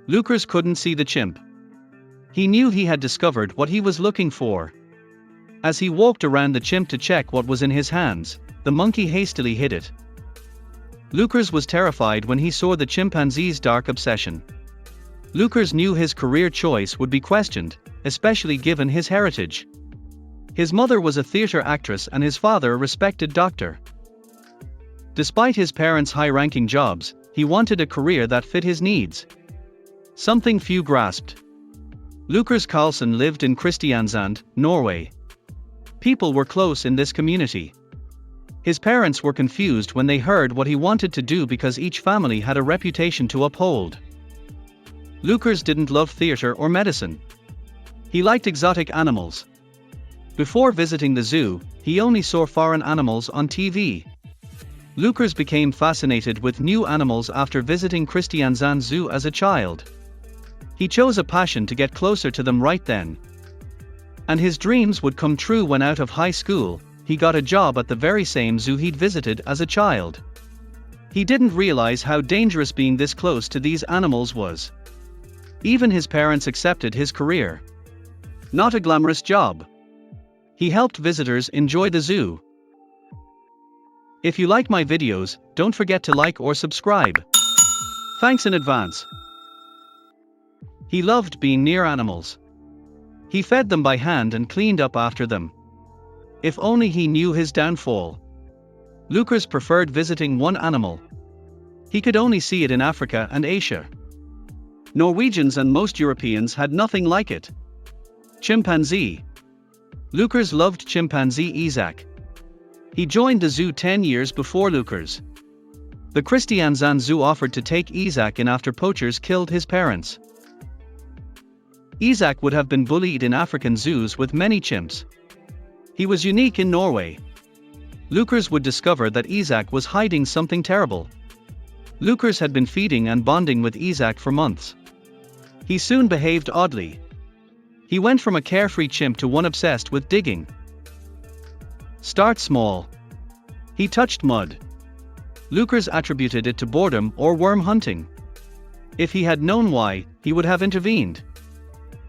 Lukas couldn't see the chimp. He knew he had discovered what he was looking for. As he walked around the chimp to check what was in his hands, the monkey hastily hid it. Lukas was terrified when he saw the chimpanzee's dark obsession. Lukas knew his career choice would be questioned, especially given his heritage. His mother was a theater actress and his father a respected doctor. Despite his parents' high-ranking jobs, he wanted a career that fit his needs. Something few grasped. Lukas Karlsson lived in Kristiansand, Norway. People were close in this community. His parents were confused when they heard what he wanted to do because each family had a reputation to uphold. Lukas didn't love theater or medicine. He liked exotic animals. Before visiting the zoo, he only saw foreign animals on TV. Lukas became fascinated with new animals after visiting Kristiansand Zoo as a child. He chose a passion to get closer to them right then. And his dreams would come true when out of high school, he got a job at the very same zoo he'd visited as a child. He didn't realize how dangerous being this close to these animals was. Even his parents accepted his career. Not a glamorous job. He helped visitors enjoy the zoo. If you like my videos, don't forget to like or subscribe. Thanks in advance. He loved being near animals. He fed them by hand and cleaned up after them. If only he knew his downfall. Lukas preferred visiting one animal. He could only see it in Africa and Asia. Norwegians and most Europeans had nothing like it. Chimpanzee. Lukas loved chimpanzee Isak. He joined the zoo 10 years before Lukas. The Kristiansand Zoo offered to take Isak in after poachers killed his parents. Isak would have been bullied in African zoos with many chimps. He was unique in Norway. Lukas would discover that Isak was hiding something terrible. Lukas had been feeding and bonding with Isak for months. He soon behaved oddly. He went from a carefree chimp to one obsessed with digging. Start small. He touched mud. Lukas attributed it to boredom or worm hunting. If he had known why, he would have intervened.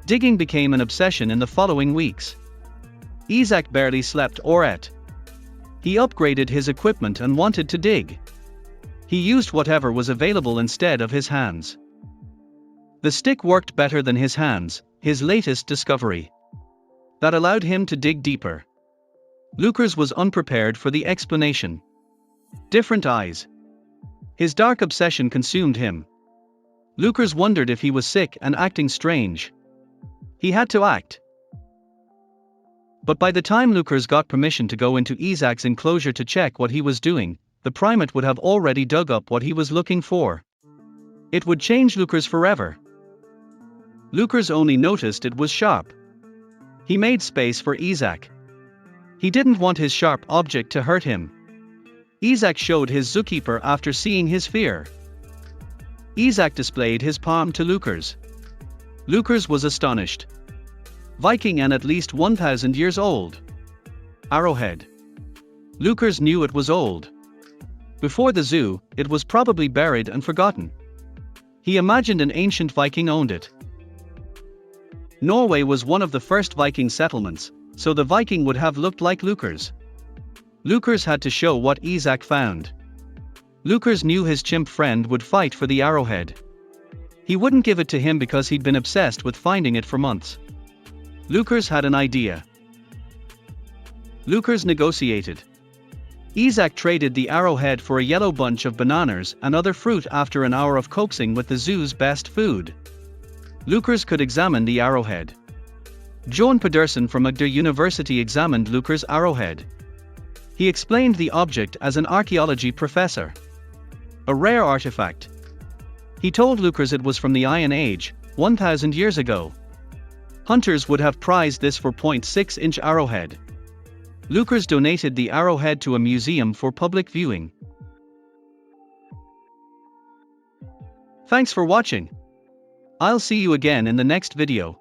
Digging became an obsession in the following weeks. Isak barely slept or ate. He upgraded his equipment and wanted to dig. He used whatever was available instead of his hands. The stick worked better than his hands, his latest discovery. That allowed him to dig deeper. Lukas was unprepared for the explanation. Different eyes. His dark obsession consumed him. Lukas wondered if he was sick and acting strange. He had to act. But by the time Lukas got permission to go into Isak's enclosure to check what he was doing, the primate would have already dug up what he was looking for. It would change Lukas forever. Lukas only noticed it was sharp. He made space for Isak. He didn't want his sharp object to hurt him. Isak showed his zookeeper after seeing his fear. Isak displayed his palm to Lukas. Lukas was astonished. Viking and at least 1,000 years old. Arrowhead. Lukas knew it was old. Before the zoo, it was probably buried and forgotten. He imagined an ancient Viking owned it. Norway was one of the first Viking settlements, so the Viking would have looked like Lukas. Lukas had to show what Isak found. Lukas knew his chimp friend would fight for the arrowhead. He wouldn't give it to him because he'd been obsessed with finding it for months. Lukas had an idea. Lukas negotiated. Isak traded the arrowhead for a yellow bunch of bananas and other fruit after an hour of coaxing with the zoo's best food. Lukas could examine the arrowhead. Jon Pedersen from Agder University examined Lukas' arrowhead. He explained the object as an archaeology professor. A rare artifact. He told Lukas it was from the Iron Age, 1,000 years ago. Hunters would have prized this for .6-inch arrowhead. Lukas donated the arrowhead to a museum for public viewing. Thanks for watching. I'll see you again in the next video.